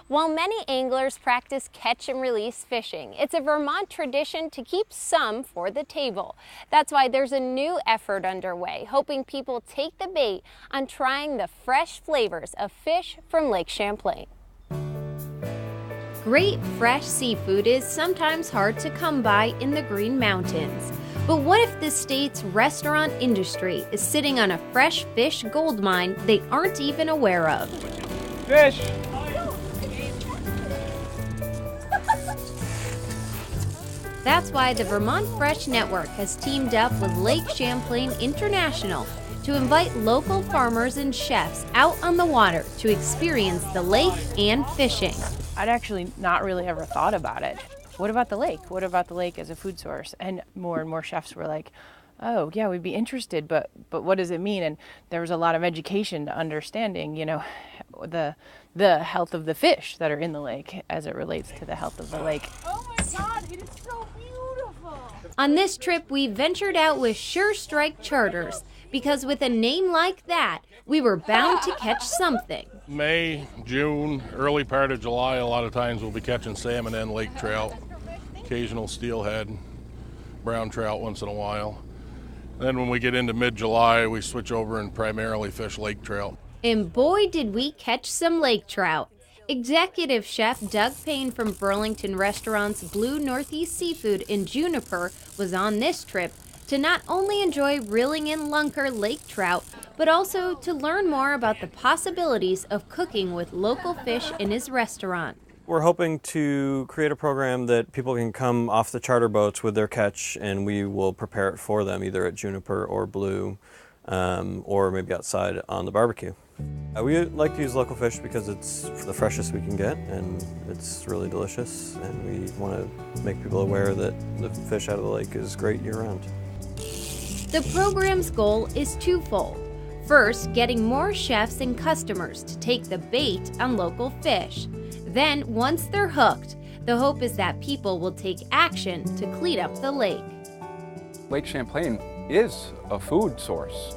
While many anglers practice catch and release fishing, it's a Vermont tradition to keep some for the table. That's why there's a new effort underway, hoping people take the bait on trying the fresh flavors of fish from Lake Champlain. Great fresh seafood is sometimes hard to come by in the Green Mountains. But what if the state's restaurant industry is sitting on a fresh fish gold mine they aren't even aware of? Fish! That's why the Vermont Fresh Network has teamed up with Lake Champlain International to invite local farmers and chefs out on the water to experience the lake and fishing. I'd actually not really ever thought about it. What about the lake? What about the lake as a food source? And more chefs were like, oh yeah, we'd be interested, but what does it mean? And there was a lot of education to understanding, the health of the fish that are in the lake as it relates to the health of the lake. Oh my God, it is so beautiful. On this trip, we ventured out with Sure Strike Charters because with a name like that, we were bound to catch something. May, June, early part of July, a lot of times we'll be catching salmon and lake trout, occasional steelhead, brown trout once in a while. Then when we get into mid-July, we switch over and primarily fish lake trout. And boy, did we catch some lake trout. Executive Chef Doug Payne from Burlington Restaurant's Blue Northeast Seafood in Juniper was on this trip to not only enjoy reeling in lunker lake trout, but also to learn more about the possibilities of cooking with local fish in his restaurant. We're hoping to create a program that people can come off the charter boats with their catch, and we will prepare it for them either at Juniper or Blue, or maybe outside on the barbecue. We like to use local fish because it's the freshest we can get, and it's really delicious, and we want to make people aware that the fish out of the lake is great year-round. The program's goal is twofold. First, getting more chefs and customers to take the bait on local fish. Then, once they're hooked, the hope is that people will take action to clean up the lake. Lake Champlain is a food source,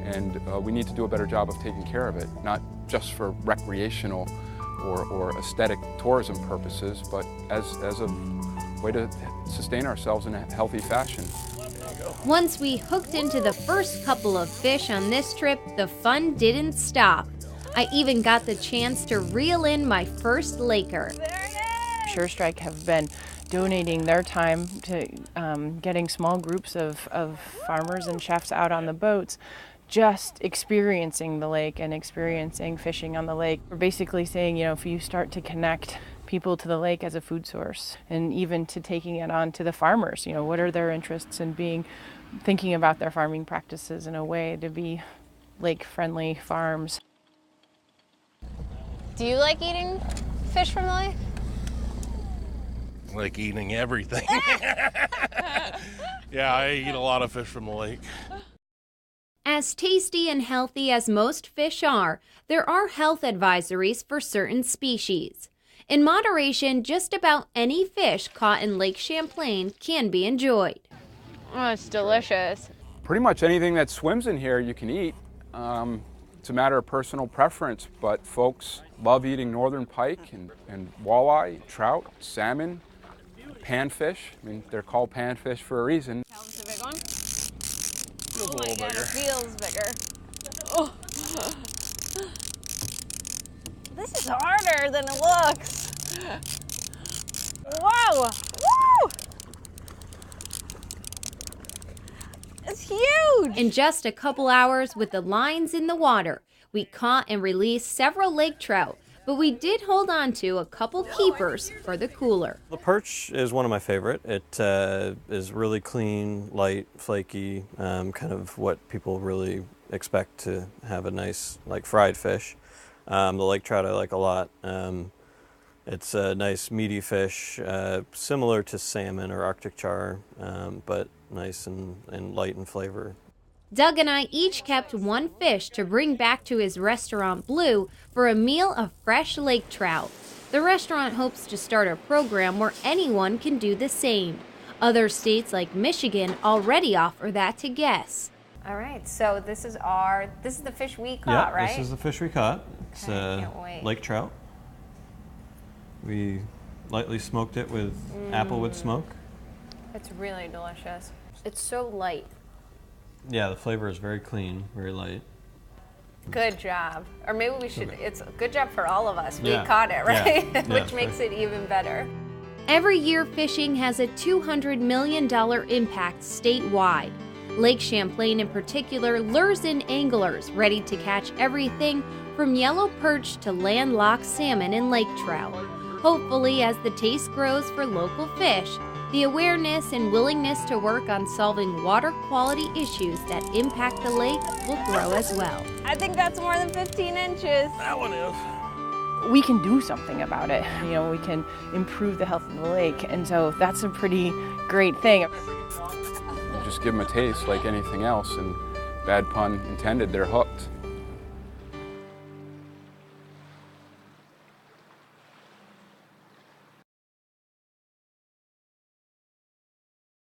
and we need to do a better job of taking care of it, not just for recreational or aesthetic tourism purposes, but as a way to sustain ourselves in a healthy fashion. Once we hooked into the first couple of fish on this trip, the fun didn't stop. I even got the chance to reel in my first laker. Sure Strike have been donating their time to getting small groups of farmers and chefs out on the boats, just experiencing the lake and experiencing fishing on the lake. We're basically saying, if you start to connect people to the lake as a food source, and even to taking it on to the farmers, what are their interests in thinking about their farming practices in a way to be lake-friendly farms. Do you like eating fish from the lake? Like eating everything. Yeah, I eat a lot of fish from the lake. As tasty and healthy as most fish are, there are health advisories for certain species. In moderation, just about any fish caught in Lake Champlain can be enjoyed. Oh, it's delicious. Pretty much anything that swims in here you can eat. It's a matter of personal preference, but folks love eating northern pike and walleye, trout, salmon, panfish. I mean, they're called panfish for a reason. That was a big one. Feels Oh a my little God, bigger. it feels bigger. Oh. This is harder than it looks. Whoa! Woo! It's huge! In just a couple hours with the lines in the water, we caught and released several lake trout, but we did hold on to a couple keepers for the cooler. The perch is one of my favorite. It is really clean, light, flaky, kind of what people really expect to have a nice, fried fish. The lake trout I like a lot. It's a nice meaty fish, similar to salmon or Arctic char, but nice and light in flavor. Doug and I each kept one fish to bring back to his restaurant Blue for a meal of fresh lake trout. The restaurant hopes to start a program where anyone can do the same. Other states like Michigan already offer that to guests. All right, so this is the fish we caught, right? This is the fish we caught. It's can't wait. lake trout. We lightly smoked it with applewood smoke. It's really delicious. It's so light. Yeah, the flavor is very clean, very light. Good job. Or maybe we should, it's a good job for all of us. We Yeah. caught it, right? Yeah. Yeah, Which makes it even better. Every year, fishing has a $200 million impact statewide. Lake Champlain, in particular, lures in anglers ready to catch everything from yellow perch to landlocked salmon and lake trout. Hopefully, as the taste grows for local fish, the awareness and willingness to work on solving water quality issues that impact the lake will grow as well. I think that's more than 15 inches. That one is. We can do something about it. You know, we can improve the health of the lake, and so that's a pretty great thing. You just give them a taste like anything else, and bad pun intended, they're hooked.